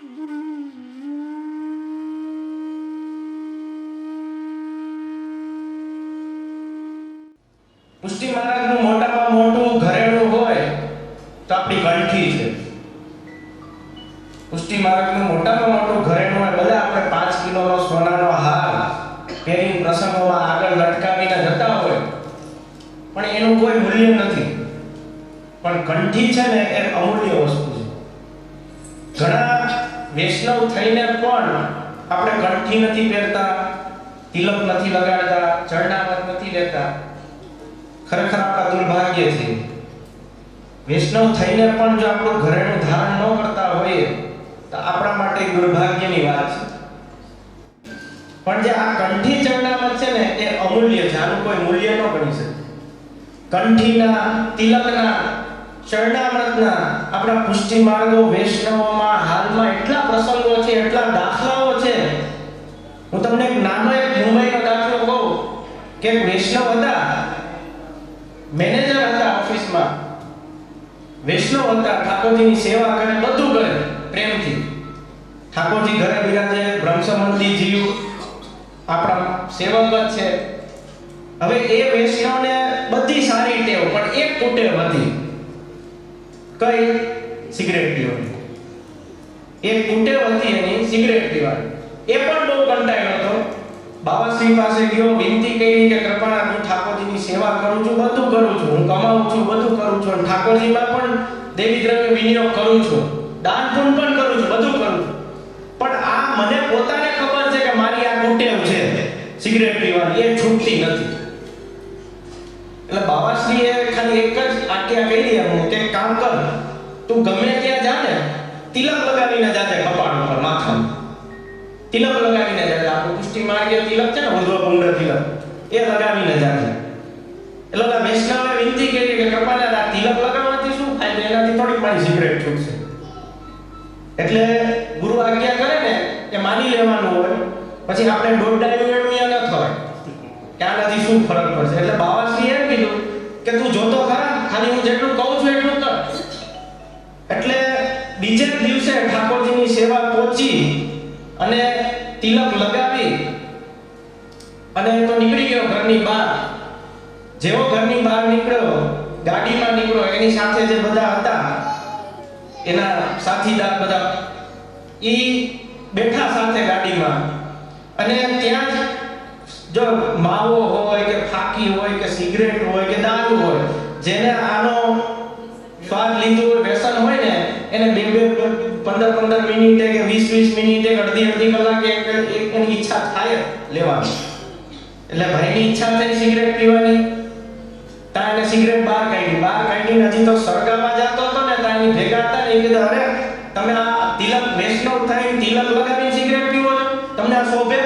પુષ્ટિ મહારાજનું મોટામાં મોટું ઘરેણું હોય તો આપણી કંઠી છે. પુષ્ટિ મહારાજનું મોટામાં મોટું ઘરેણું હોય, ભલે આપણે 5 કિલોનો સોનાનો હાર પહેરીને પ્રસંગોમાં આગળ લટકાવીને જતા હોય, પણ એનું કોઈ મૂલ્ય નથી. પણ કંઠી છે ને એ અમૂલ્ય વસ્તુ છે. ઘણા વૈષ્ણવ થઈને પણ આપણે કંઠી નથી પહેરતા, તિલક નથી લગાડતા, ચરણામૃત નથી લેતા. ખરેખર આપણા દુર્ભાગ્ય છે. વૈષ્ણવ થઈને પણ જો આપણું ઘરેણું ધારણ ન કરતા હોઈએ તો આપણા માટે દુર્ભાગ્યની વાત છે. પણ જે આ કંઠી ચરણામૃત છે ને એ અમૂલ્ય છે, આનું કોઈ મૂલ્ય ન ગણી શકે. કંઠીના, તિલકના, ચરણામૃતના આપણા પુષ્ટિ માર્ગો વૈષ્ણવોમાં હાલમાં એટલા પ્રસંગો છે, એટલા દાખલાઓ છે. હું તમને એક નાનો એક મુંબઈનો દાખલો કહું કે એક વૈષ્ણવ હતા, મેનેજર હતા ઓફિસમાં, વૈષ્ણવ હતા, ઠાકોરજીની સેવા કરે, બધું કરે પ્રેમથી. ઠાકોરજી ઘરે બિરાજે, બ્રહ્મસંબંધી જીવ આપણા સેવક જ છે. હવે એ વૈષ્ણવને બધી સારી ટેવ, પણ એક કુટેવ હતી. કઈ? સિગરેટ પીવાની. એક કુટેવ હતી એની, સિગરેટ પીવાની. એ પણ બહુ કંટાળ્યો હતો. બાવાશ્રી પાસે ગયો, વિનંતી કરી કે કૃપાના હું ઠાકોરજીની સેવા કરું છું, બધું કરું છું, હું કમાઉં છું, બધું કરું છું, અને ઠાકોરજીમાં પણ દેવી દ્રવ્ય વિનિયોગ કરું છું, દાન પુણ્ય પણ કરું છું, બધું કરું છું. પણ આ મને પોતાને ખબર છે કે મારી આ કુટેવ છે સિગરેટ પીવાની, એ છૂટતી નથી. એટલે બાવાશ્રીએ ખાલી એક જ આજ્ઞા કરી એમને કે કામ કર, તું ગમે ત્યાં જા ને, તિલક લગાવીને જાજે કપાળ ઉપર, માથામાં તિલક લગાવીને જાજે. આપણું પુષ્ટિ માર્ગીય તિલક છે ને, ઉર્ધ્વપુંડ તિલક, એ લગાવીને જાજે. એટલે ઓલા વૈષ્ણવે વિનંતી કરી કે કપાળે આ તિલક લગાવવાથી શું ફાયદો, એનાથી થોડીક મારી સિગરેટ છૂટશે. એટલે ગુરુ આજ્ઞા કરે ને એ માની લેવાનું હોય. પછી આપણે દોઢ-2 ન થવાય કે આનાથી શું ફરક પડશે. એટલે બાવાશ્રી એમ કીધું કે તું જોતો ખરા, ખાલી હું જેટલું કહું છું એટલું કર. એટલે બીજે દિવસે ઠાકોરજીની સેવા પહોંચી અને તિલક લગાવી અને તો નીકળી ગયો ઘરની બહાર. જેવો ઘરની બહાર નીકળ્યો, ગાડીમાં નીકળ્યો, એની સાથે જે બધા હતા એના સાથીદાર બધા, ઈ બેઠા સાથે ગાડીમાં. અને ત્યાં જો માવો હોય કે ફાકી હોય કે સિગરેટ હોય કે દારૂ હોય, જેને આનો સ્વાદ લીધો હોય, વ્યસન હોય ને, એને 15 મિનિટે કે 20 મિનિટે કે અડધી કલાકે એની ઈચ્છા થાય લેવાની. એટલે ભાઈની ઈચ્છા થઈ સિગરેટ પીવાની, તાને સિગરેટ બહાર કાઢી હજી તો સરગામાં જતો હતો ને, તાની ભેગા હતા ને, એ કીધું અરે તમે આ તિલક વૈષ્ણવ થઈ તિલક લગાવીને સિગરેટ પીવો છો, તમને આ શોભે?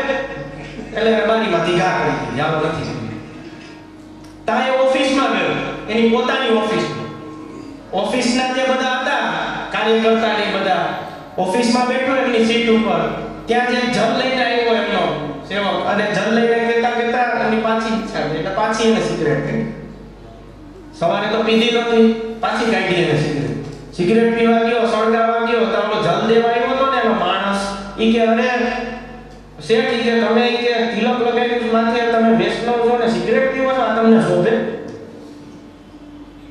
એટલે બારીમાંથી ઘા કરી દીધી, આવું નથી. તાએ ઓફિસમાં ગયો, એની પોતાની ઓફિસના જે બધા હતા કાર્યકર્તા ને બધા, ઓફિસમાં બેઠો એમની સીટ ઉપર, ત્યાં જે જલ લઈને આવ્યો એમનો સેવક, અને જલ લઈને કહેતા એની પાછી ઈચ્છા થઈ, એટલે પાછી એને સિગરેટ કરી. સવારે તો પીધી નહોતી, પાછી કાઢી એને સિગરેટ પીવા ગયો, સળગાવવા ગયો, તો ઓલો જલ દેવા આવ્યો હતો ને એનો માણસ, ઈ કે અરે શેઠ, ઈ કે તમે ઈ કે તિલક લગાવ્યું માથે, તમે વૈષ્ણવ છો ને સિગરેટ પીવો છો, આ તમને શોભે?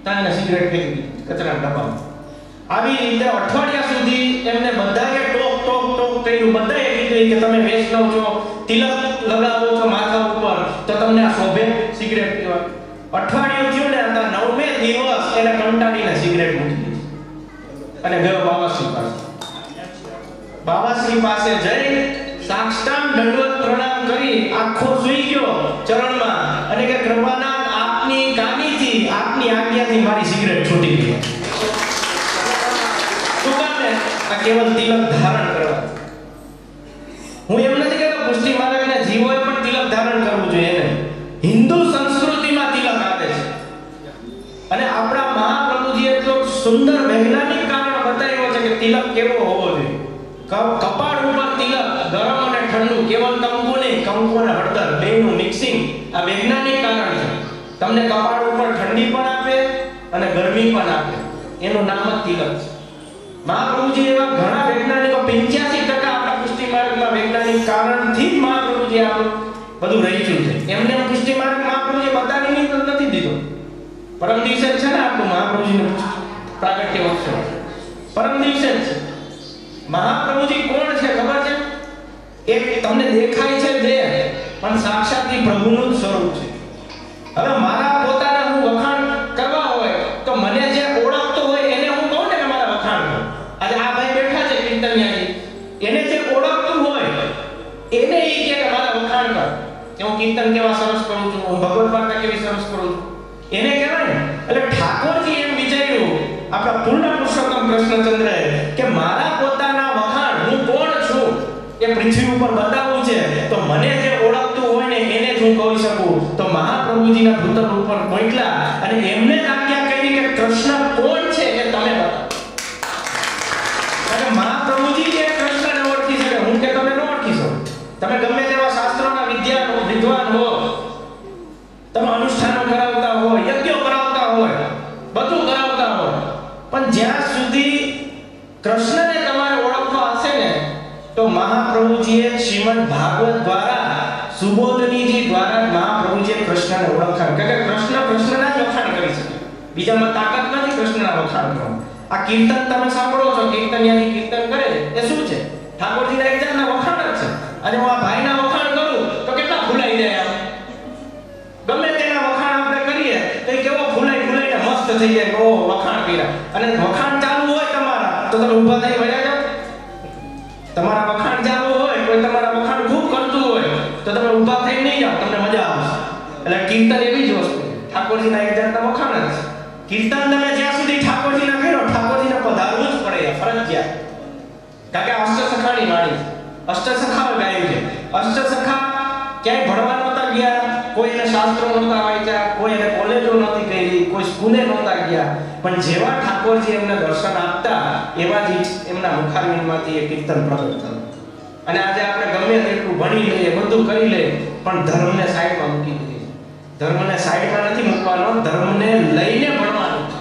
તાને સિગરેટ ફેંકી દીધી કચરાના ડબ્બામાં. આવી રીતે અઠવાડિયા સુધી એમને બધાએ ટોક કર્યું, બધાએ કીધું કે તમે વૈષ્ણવ છો, તિલક લગાવો છો માથા ઉપર, તો તમને આ શોભે સિગરેટ પીવા? અઠવાડિયું થયું ને, 9મે દિવસ એને કંટાળીને સિગરેટ મૂકી દીધી અને ગયો બાવાશ્રી પાસે જઈ સાષ્ટાંગ દંડવત પ્રણામ કરી આખો સુઈ ગયો ચરણમાં, અને કે કૃપાના આપની કાનીથી, આપની આજ્ઞાથી મારી સિગરેટ છૂટી ગઈ. શું કામે? આ કેવલ તિલક ધારણ કરવા. હું એમ નથી કહેતો પુષ્ટિ માર્ગના જીવોએ પણ તિલક ધારણ કરવું જોઈએ, એને હિન્દુ સંસ્કૃતિમાં તિલક આવે છે. અને આપણા મહાપ્રભુજીએ તો સુંદર વૈજ્ઞાનિક કારણ બતાવ્યો છે કે તિલક કેવો હોવો જોઈએ. કપાળ ઉપર તિલક, ગરમ અને ઠંડુ, કેવલ કંકુ નહીં, કંકુ અને હળદર બેનું મિક્સિંગ, આ વૈજ્ઞાનિક કારણ છે. તમને કપાળ ઉપર ઠંડી પણ આપે અને ગરમી પણ આપે, એનું નામ જ તિલક છે. મહાપ્રભુજી એવા ઘણા વૈજ્ઞાનિકો 85 કે આ બધું રહી ગયું છે. એમને પુષ્ટિ માર્ગ મહાપ્રભુજી બતાવી નથી દીધો. પરમ દિવસે છે ને આપણું મહાપ્રભુજીનું પ્રાગટ્ય ઉત્સવ પરમ દિવસે જ છે. મહાપ્રભુજી કોણ છે ખબર છે? એક તમને દેખાય છે દેહ, પણ સાક્ષાત પ્રભુનું જ સ્વરૂપ છે. હવે મારા પોતાના હું વખાણ કરવા હોય તો મને જે ઓળખતો હોય એને હું કહું ને કે મારા વખાણ કરો. આજે આ ભાઈ બેઠા છે કીર્તનિયાજી, એને જે ઓળખતું હોય એને એ કહે કે મારા વખાણ કર, કે હું કીર્તન કેવા સરસ કરું છું, હું ભગવદ વાર્તા કેવી સરસ કરું છું, એને કહેવાય ને. એટલે ઠાકોરજી એમ વિચાર્યું આપણા પૂર્ણ પુરુષોત્તમ કૃષ્ણચંદ્રએ કે મારા પોતાના વખાણ હું કોણ છું એ પૃથ્વી ઉપર બતાવવું છે, તો મને જે ઓળખતું હોય ને એને જ હું કહી શકું. તો મહાપ્રભુજીના ભૂતલ ઉપર મોકલા અને એમને જ આજ્ઞા કરી કે કૃષ્ણ કોણ છે એ તમે બતાવો. અને મહાપ્રભુજી જે કૃષ્ણને ઓળખી શકે, હું કે તમે ન ઓળખી શકો. તમે ગમે તેવા શાસ્ત્રોના વિદ્વાન હો, તમે અનુષ્ઠાનો કરાવતા હોય, યજ્ઞો કરાવતા હોય, બધું કરાવતા હોય, પણ જ્યાં સુધી કૃષ્ણને તમારે ઓળખવા હશે ને તો મહાપ્રભુજીએ શ્રીમદ ભાગવત દ્વારા સુબોધનીજી દ્વારા મહાપ્રભુજીએ કૃષ્ણને ઓળખાણ, કે કૃષ્ણના જ વખાણ કરી શકે. બીજામાં તાકાત નથી કૃષ્ણના વખાણ કરવાની. આ કીર્તન તમે સાંભળો છો, કીર્તનિયાની કીર્તન કરે એ શું છે? ઠાકોરજીના એક જાતના વખાણ જ છે. અને હું આ ભાઈના વખાણ કરું તો કેટલા ફૂલાઈ જાય. આમ ગમે તેના વખાણ આપણે કરીએ તો એ કેવો ફૂલાઈને મસ્ત થઈ જાય. ઓ વખાણ કર્યા. અને વખાણ ચાલુ હોય તમારા તો તમે ઊભા થઈ વળ્યા જાવ. તમારા વખાણ ચાલુ હોય, કોઈ તમારા વખાણ ખૂબ કરતું હોય તો તમે ઊભા થઈ નહીં જાવ, તમને મજા આવશે. એટલે કીર્તન એવી જ વસ્તુ, ઠાકોરજીના એક જાતના વખાણ જ છે. કીર્તન તમે જ્યાં સુધી ઠાકોરજીના કર્યો, ઠાકોરજીને પધારવું જ પડે ફરજિયાત. કારણ કે અષ્ટસખાની વાણી, અષ્ટસખા ગાયું છે. અષ્ટસખા ક્યાંય ભણવા નહોતા ગયા, કોઈ એને શાસ્ત્રો નહોતા વાંચ્યા, કોઈ એને કોલેજો નહોતી કરી, કોઈ સ્કૂલે નહોતા ગયા, પણ જેવા ઠાકોરજી એમને દર્શન આપતા એવા જ એમના મુખારવિંદમાંથી એ કીર્તન પ્રગટ થયું. અને આજે આપણે ગમે તેટલું ભણી લઈએ, બધું કરી લઈએ, પણ ધર્મને સાઈડમાં મૂકી દઈએ. ધર્મને સાઈડમાં નથી મૂકવાનો, ધર્મને લઈને ભણવાનું છે.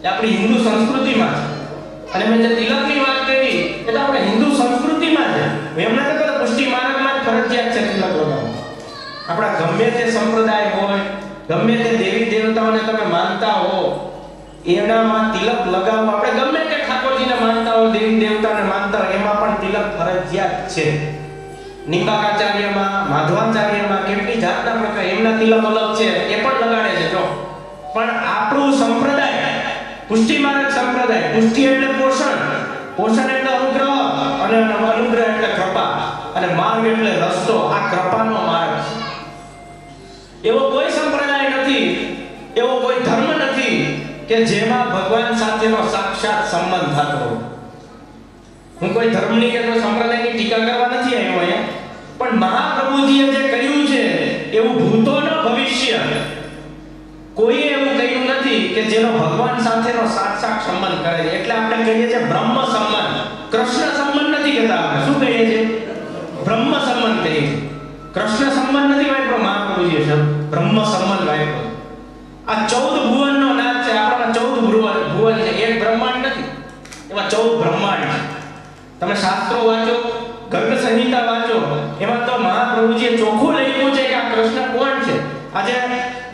એ આપણી હિન્દુ સંસ્કૃતિમાં છે. અને મેં જે તિલકની વાત કરી એ તો આપણે હિન્દુ સંસ્કૃતિમાં છે. એમને તો કદાચ પુષ્ટિ માર્ગમાં જ ફરજિયાત છે તિલક લગાવવું. આપણા ગમે તે સંપ્રદાય હોય, ગમે તે દેવી દેવતાઓને તમે માનતા હો, એનામાં તિલક લગાવવું. આપણે ગમે તે ઠાકોરજીને માનતા હો, દેવી દેવતાને માનતા હો, એમાં પણ તિલક ફરજિયાત છે. નિંબાકાચાર્યમાં, માધવાચાર્યમાં કેટલી જાતના પ્રકાર એમના તિલક અલગ છે, એ પણ લગાડે છે. જો પણ આપણું સંપ્રદાય પુષ્ટિ માર્ગ સંપ્રદાય, પુષ્ટિ એટલે પોષણ, પોષણ એટલે અનુગ્રહ, અને અનુગ્રહ એટલે કૃપા, અને માર્ગ એટલે રસ્તો. આ કૃપાનો માર્ગ છે. એવો કોઈ સંપ્રદાય નથી, એવો કોઈ ધર્મ નથી કે જેમાં ભગવાન સાથેનો સાક્ષાત સંબંધ થતો હોય. હું કોઈ ધર્મની કે કોઈ સંપ્રદાયની ટીકા કરવા નથી આવ્યો અહીંયા, પણ મહાપ્રભુજીએ જે કહ્યું છે એવું ભૂતોનો ભવિષ્ય કોઈએ એવું કહ્યું નથી કે જેનો ભગવાન સાથેનો સાક્ષાત સંબંધ કરે છે. એટલે આપણે કહીએ છીએ બ્રહ્મ સંબંધ. કૃષ્ણ સંબંધ નથી કહેતા, આપણે શું કહીએ છીએ? બ્રહ્મ સંબંધ કહીએ છીએ. કૃષ્ણ સંબંધ નથી વાપરો મહાપ્રભુજીએ શબ્દ, બ્રહ્મ સંબંધ વાપરો. આ 14 ભુવનનો નાદ છે. આપણામાં 14 ભુવન છે, એક બ્રહ્માંડ નથી, એમાં 14 બ્રહ્માંડ છે. તમે શાસ્ત્રો વાંચો, ગર્ગ સંહિતા વાંચો, એમાં તો મહાપ્રભુજીએ ચોખ્ખું લખ્યું છે કે આ કૃષ્ણ કોણ છે. આજે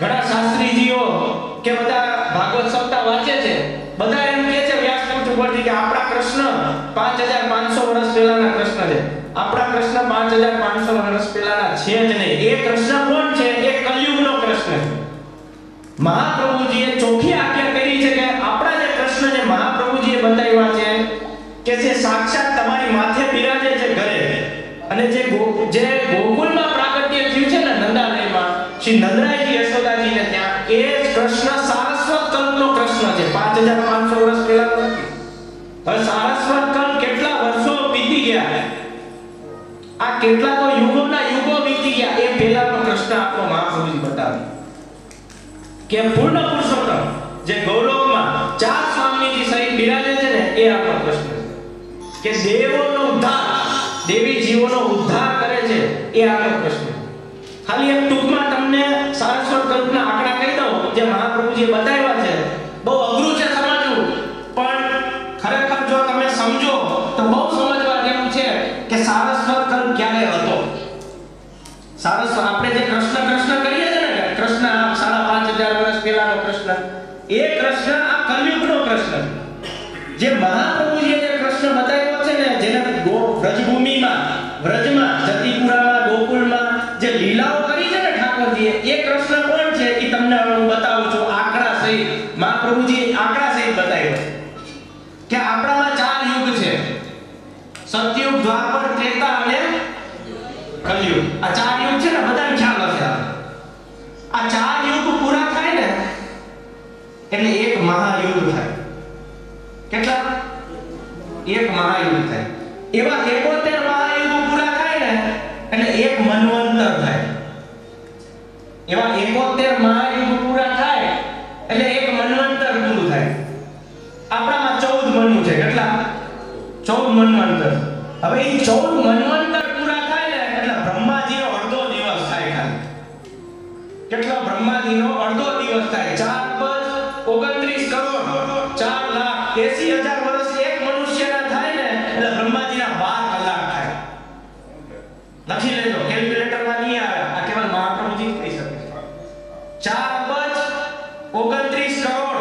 ઘણા શાસ્ત્રીજીઓ કે બધા ભાગવત સપ્તાહ વાંચે છે, બધા એમ કહે છે વ્યાસપીઠ ઉપરથી કે આપણા કૃષ્ણ 5500 વર્ષ પહેલાના કૃષ્ણ છે. આપણા કૃષ્ણ 5500 વર્ષ પહેલાના છે જ નહીં. એ કૃષ્ણ કોણ છે? એ કલયુગનો કૃષ્ણ છે. મહાપ્રભુજીએ ચોખ્ખી આજ્ઞા કરી છે કે આપણા જે કૃષ્ણ જે મહાપ્રભુજીએ બતાવ્યા છે કે જે સાક્ષાત તમારી માથે બિરાજે છે ઘરે, અને જે ગોકુળમાં પ્રાગટ્ય થયું છે ને નંદાલયમાં, શ્રી નંદરાયજી યશોદાજીને ત્યાં, એ જ કૃષ્ણ સારસ્વત કલ્પનો કૃષ્ણ છે. 5500 વર્ષ પહેલાનો નથી. હવે સારસ્વત કલ્પ કેટલા વર્ષો વીતી ગયા, આ કેટલા તો યુગોના યુગો વીતી ગયા. એ પહેલાનો કૃષ્ણ આપણો મહાપ્રભુજી બતાવે કે પૂર્ણ પુરુષોત્તમ જે ગૌલોકમાં 4 સ્વામીજી સહિત બિરાજે છે ને, એ આપણો કૃષ્ણ છે. કે દેવોનો ઉદ્ધાર, દેવી જીવોનો ઉદ્ધાર કરે છે, એ આપણો કૃષ્ણ. ખાલી એક ટૂંકમાં તમને સારસ્વત કલ્પના આંકડા કહી દઉં જે મહાપ્રભુજીએ બતાવ્યા છે. બહુ અઘરું છે સમજવું, પણ ખરેખર જો તમે સમજો તો બહુ સમજવા જેવું છે કે સારસ્વત કલ્પ ક્યારે હતો. સારસ આપણે જે કૃષ્ણ કૃષ્ણ કરીએ છીએ ને, કૃષ્ણ આ 5,500 વર્ષ પહેલાનો કૃષ્ણ, એ કૃષ્ણ આ કલયુગનો કૃષ્ણ, જે મહાપ્રભુજીએ જે કૃષ્ણ બતાવ્યો છે ને, જેને વ્રજભૂમિમાં, વ્રજમાં, જતિપુરામાં, ગોકુળમાં જે લીલાઓ કરી છે ને ઠાકોરજીએ, એ કૃષ્ણ કોણ છે એ તમને હું બતાવું છું આંકડા સહિત. મહાપ્રભુજી આંકડા સહિત બતાવ્યો કે આપણામાં 4 યુગ છે: સતયુગ, દ્વાપર, ત્રેતા અને કલયુગ. આ 4 યુગ છે ને, બધાને ખ્યાલ હશે. આ 4 યુગ પૂરા થાય ને એટલે એક મહાયુગ થાય. કેટલા? એક મહાયુગ થાય. એવા 71 મહાયુગ પૂરા થાય ને એટલે એક મન્વંતર થાય. એવા 71 મહાયુગ પૂરા થાય એટલે એક મન્વંતર પૂરું થાય. આપણામાં 14 મનુ છે. કેટલા? 14 મન્વંતર. હવે એ 14 મન્વંતર પૂરા થાય ને એટલે બ્રહ્માજીનો અડધો દિવસ થાય. ખાલી કેટલો? બ્રહ્માજીનો અડધો દિવસ થાય. 4,29 કરોડ 4,80,000 વર્ષ એક મનુષ્યના થાય ને એટલે બ્રહ્માજીના 12 કલાક થાય. લખી લેજો, કેલ્ક્યુલેટરમાં નહીં આવે, આ કેવલ મહાપ્રભુજી કહી શકે. 4,29 કરોડ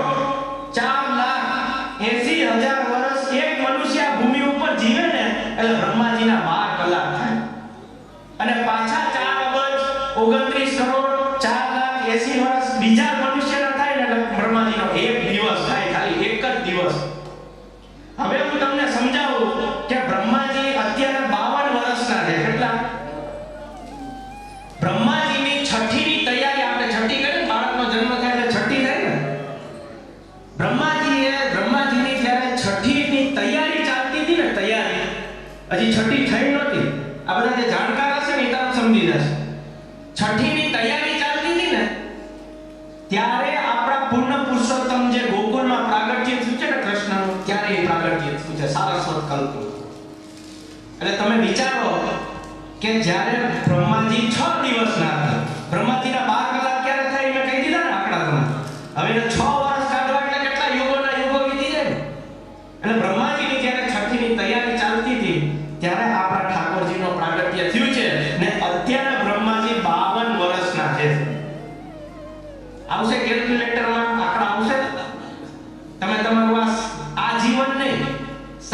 4,80,000 વર્ષ એક મનુષ્ય ભૂમિ ઉપર જીવે ને એટલે બ્રહ્માજીના 12 કલાક થાય. અને પાછા 4,29 કરોડ 4,80,000 વર્ષ બીજા મનુષ્યના થાય ને એટલે બ્રહ્માજીનો એક દિવસ થાય. ખાલી એક જ દિવસ. હવે હું તમને સમજાવું કે બ્રહ્માજી અત્યારે 52 વર્ષના છે. કેટલા? બ્રહ્માજીની છઠ્ઠીની તૈયારી, આપણે છઠ્ઠી કરીએ, બાળકનો જન્મ થાય એટલે છઠ્ઠી થાય ને, બ્રહ્માજીની જ્યારે છઠ્ઠીની તૈયારી ચાલતી હતી ને, તૈયારી હજી છઠ્ઠી થઈ નહોતી. આ બધા જે જાણકાર હશે ને એ તરફ સમજી જશે. છઠ્ઠીની તૈયારી ચાલતી હતી ને ત્યારે આપણા પૂર્ણ પુરુષોત્તમ જે ગોકુળમાં પ્રાગટ્ય થયું છે ને કૃષ્ણનું, ત્યારે એ પ્રાગટ્ય થયું છે સારસ્વત કલ્પનું. એટલે તમે વિચારો કે જ્યારે બ્રહ્માજી 6 દિવસના હતા, બ્રહ્માજીના 12 કલાક ક્યારે થાય મેં કહી દીધા ને આંકડા તમને. હવે એને 6 વર્ષ કાઢવા એટલે કેટલા યુગોના યુગો વીતી જાય. એટલે બ્રહ્માજીની જ્યારે છઠ્ઠીની તૈયારી ચાલતી હતી ત્યારે આપણા ઠાકોરજીનો પ્રાગટ્ય થયું છે ને અત્યારે બ્રહ્માજી 52 વર્ષના છે. આવશે કેલ્ક્યુલેટરમાં આંકડા આવશે. તમે તમારું આ જીવન નહીં,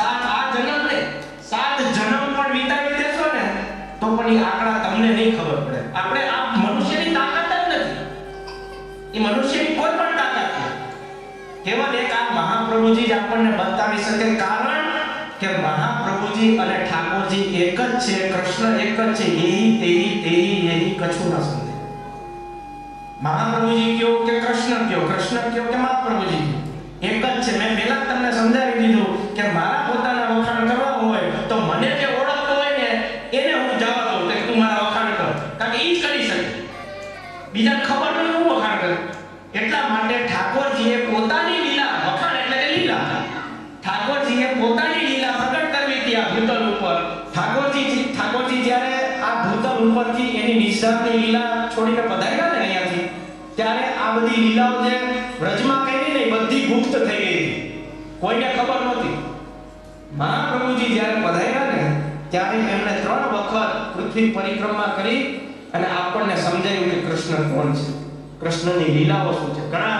આ જન્મ નહીં, 7 જન્મ પણ વિતાવી દેશો ને તો પણ એ આંકડા તમને નહીં ખબર પડે. આપણે આ મનુષ્યની તાકાત જ નથી. એ મનુષ્યની કોઈ પણ તાકાત નથી. કેવલ એક આ મહાપ્રભુજી જ આપણને બતાવી શકે. કારણ કે મહાપ્રભુજી અને ઠાકોરજી એક જ છે, કૃષ્ણ એક જ છે. એહી તેહી તેહી યહી કછુ ન સંદેહ. મહાપ્રભુજી કયો કે કૃષ્ણ કયો, કૃષ્ણ કયો કે મહાપ્રભુજી એક જ છે. મેં પહેલા તમને સમજાવી દીધું કે મારા પોતાના વખાણ કરવા હોય તો મને જે ઓળખતો હોય ને એને હું જવા દઉં કે તું મારા વખાણ કર, કારણ કે ઈ જ કરી શકે. બીજાને ખબર નહીં હું વખાણ કરું. એટલા માટે ઠાકોરજીએ પોતાની લીલા, વખાણ એટલે કે લીલા, ઠાકોરજીએ પોતાની લીલા પ્રગટ કરવી હતી આ ભૂતલ ઉપર. ઠાકોરજી જ્યારે આ ભૂતલ ઉપરથી એની નિસ્વાર્થ લીલા છોડીને પધાર્યા ને અહીંયાથી, ત્યારે આ બધી લીલાઓ જે વ્રજમાં કરી ને બધી ગુપ્ત થઈ ગઈ હતી, કોઈને ખબર નહોતી. મહાપ્રભુજી જ્યારે પધાર્યા ને ત્યારે એમણે 3 વખત પૃથ્વી પરિક્રમા કરી અને આપણને સમજાવ્યું કે કૃષ્ણ કોણ છે, કૃષ્ણની લીલાઓ શું છે. ઘણા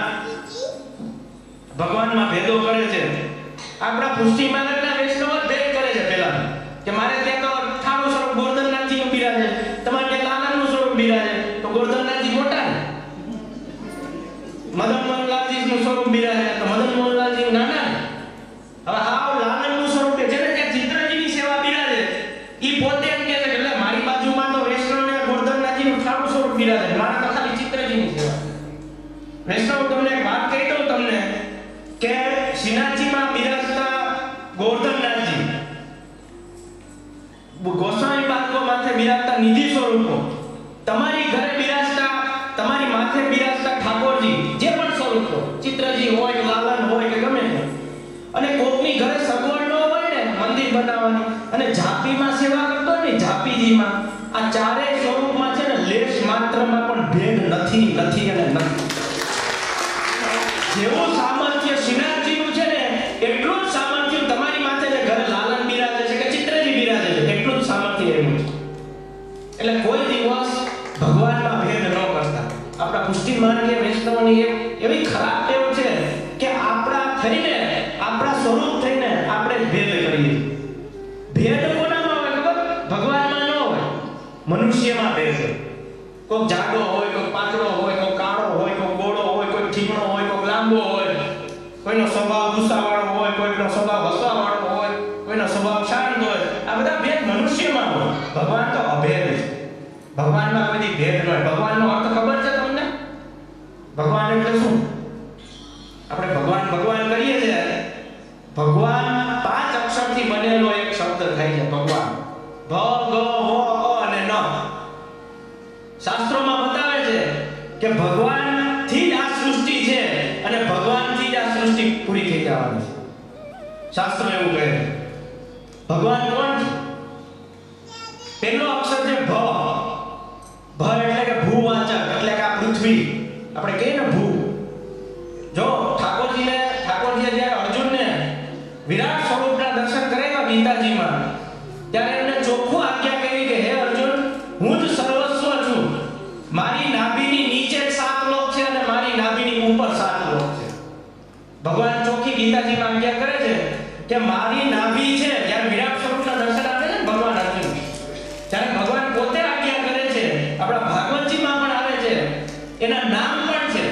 ભગવાનમાં ભેદો કરે છે. આપણા પુષ્ટિ માર્ગના વૈષ્ણવ ભેદ કરે છે પહેલા કે મારે ત્યાં તો ઠાકોર સ્વરૂપ ગોરધનનાથજી બિરાજે, તમારે ત્યાં લાલાનું સ્વરૂપ બિરાજે તો ગોરધનનાથજી મોટા ને, મદન મોહનલાલજીનું સ્વરૂપ બિરાજે તો મદન મોહનલાલજી નાના ને. હવે હાવ લાલનનું સ્વરૂપ કે જેને ત્યાં ચિત્રજીની સેવા બિરાજે ઈ પોતે એમ કહે છે કે મારી બાજુમાં તો વૈષ્ણવને ગોરધનનાથજીનું ઠાકોર સ્વરૂપ બિરાજે, મારે તો ખાલી ચિત્રજીની સેવા. વૈષ્ણવ તમને એક વાત કહી દઉં તમને કે શ્રીનાથજીમાં બિરાજતા ગોરધનનાથજી, ગોસ્વામી પાદકો માથે બિરાજતા નિધિ સ્વરૂપો, તમારી ઘરે બિરાજતા, તમારી માથે બિરાજતા ઠાકોરજી જે પણ સ્વરૂપો, ચિત્રજી હોય કે લાલન હોય કે ગમે તે, અને કોકની ઘરે સગવડ ન હોય ને મંદિર બનાવવાની અને ઝાપીમાં સેવા કરતો હોય ને ઝાપીજીમાં, આ ચારેય સ્વરૂપમાં છે ને લેશ માત્રમાં પણ ભેદ નથી નથી અને નથી. જેવું સામર્થ્ય શ્રીનાથજીનું છે ને એટલું જ સામર્થ્ય તમારી માથે જે ઘરે લાલન બિરાજે છે કે ચિત્રજી બિરાજે છે એટલું જ સામર્થ્ય એનું છે. એટલે કોઈ દિવસ ભક્તિમાન કે વૈષ્ણવની એવી ખરાબ ટેવ છે કે આપણા થઈને, આપણા સ્વરૂપ થઈને આપણે ભેદ કરીએ. ભેદ કોનામાં હોય ખબર? ભગવાનમાં ન હોય, મનુષ્યમાં ભેદ હોય. કોઈ જાડો હોય, કોઈ પાતળો હોય, કોઈ કાળો હોય, કોઈ ગોળો હોય, કોઈ ઠીકણો હોય, કોઈ લાંબો હોય, કોઈનો સ્વભાવ ગુસ્સાવાળો હોય, કોઈનો સ્વભાવ હસવાવાળો હોય, કોઈનો સ્વભાવ શાંત હોય. આ બધા ભેદ મનુષ્યમાં હોય. ભગવાન તો અભેદ છે. ભગવાનમાં કોઈ ભેદ ન હોય. ભગવાનનો અર્થ ખબર છે તમને? ભગવાન એટલે શું? આપણે ભગવાન ભગવાન કરીએ છીએ. ભગવાન 5 અક્ષરથી બનેલો એક શબ્દ થાય છે ભગવાન. ભ, ગ, વ, અ અને ન. શાસ્ત્રોમાં બતાવે છે કે ભગવાનથી જ આ સૃષ્ટિ છે અને ભગવાનથી જ આ સૃષ્ટિ પૂરી થઈ જવાની છે. શાસ્ત્રો એવું કહે છે. ભગવાન કોણ છે? પહેલો અક્ષર છે ભ. ભ એટલે કે ભૂવાચક, એટલે કે આ પૃથ્વી. આપણે કહીએ ને ભૂ. જો ઠાકોરજીએ જ્યારે અર્જુનને વિરાટ સ્વરૂપના દર્શન કરાવ્યા ગીતાજીમાં, ત્યારે એમને ચોખ્ખું આજ્ઞા કરી કે હે અર્જુન, હું જ સર્વસ્વ છું. મારી નાભીની નીચે 7 લોક છે અને મારી નાભીની ઉપર 7 લોક છે. ભગવાન ચોખ્ખી ગીતાજીમાં આજ્ઞા કરે છે કે મારી નાભી છે. જ્યારે વિરાટ સ્વરૂપના દર્શન આપે છે ભગવાન અર્જુન, ત્યારે ભગવાન પોતે આજ્ઞા કરે છે. આપણા ભાગવતજીમાં પણ આવે છે. એના નામ પણ છે.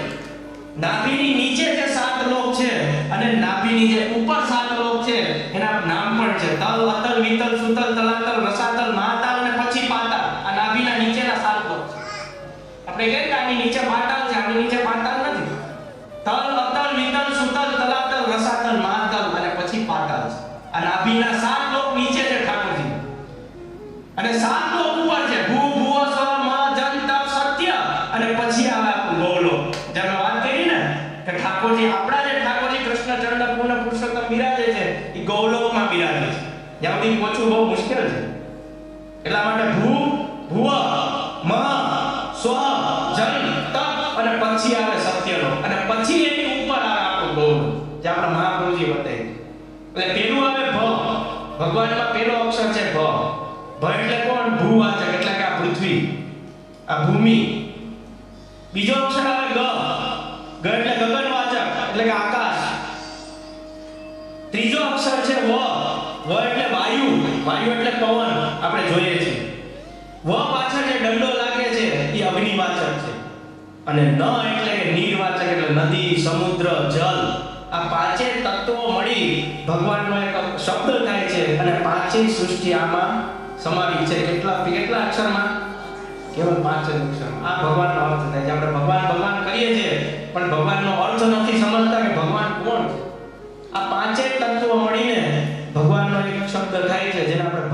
નાભીની નીચે જે 7 લોક છે અને નાભીની જે ઉપર 7 લોક છે એના નામ પણ છે. તલ, અતલ, વિતલ, સુતલ, તલાતલ, રસાતલ, મહાતલ અને પછી પાતાલ. આ નાભીના નીચેના 7 લોક છે. આપણે કહીએ કે આની નીચે પાતાલ છે, આની નીચે પાતાલ નથી. તલ, અતલ, વિતલ, સુતલ, તલાતલ, રસાતલ, મહાતલ અને પછી પાતાલ છે. આ નાભીના 7 લોક નીચે છે ઠાકોરજી, અને 7 લોક ઉપર છે. ભૂ, ભુવ, સ્વ, મ, જન, તપ, સત્ય અને પછી આવે આપણું ગૌલોક. જેમ વાત કરી ને કે ઠાકોરજી, આપણા જે ઠાકોરજી કૃષ્ણચંદ્ર પૂર્ણ પુરુષોત્તમ બિરાજે છે એ ગૌલોકમાં બિરાજે છે. જ્યાં સુધી પહોંચવું બહુ મુશ્કેલ છે. એટલા માટે ભૂ, ભુવ, મ, સ્વ, જન, તપ અને પછી આવે સત્યલોક અને પછી એની ઉપર આવે આપણું ગૌલોક, જે આપણા મહાપ્રભુજી બતાવી. એટલે પેલું આવે ભ. ભગવાનમાં પહેલો અક્ષર છે ભ. ભ એટલે કોણ? ભૂવાચક, એટલે કે આ પૃથ્વી, આ ભૂમિ. બીજો અક્ષર આવે ગ. ગ એટલે ગગનવાચક, એટલે કે આકાશ. ત્રીજો અક્ષર છે વ. વ એટલે વાયુ. વાયુ એટલે પવન, આપણે જોઈએ છીએ. વ પાછળ જે દંડો લાગે છે એ અગ્નિવાચક છે. અને ન એટલે કે નીરવાચક, એટલે નદી, સમુદ્ર, જલ. આ પાંચે તત્વો મળી ભગવાનનો એક શબ્દ થાય છે અને પાંચેય સૃષ્ટિ આમાં સમાવી છે. કેટલા અક્ષરમાં? કેવળ 5 અક્ષર. આ ભગવાનનો અર્થ થાય છે. આપણે ભગવાન ભગવાન કરીએ છીએ પણ ભગવાનનો અર્થ નથી સમજતા કે ભગવાન કોણ છે. આ પાંચેય તત્વો મળીને ભગવાનનો એક શબ્દ થાય છે જેને આપણે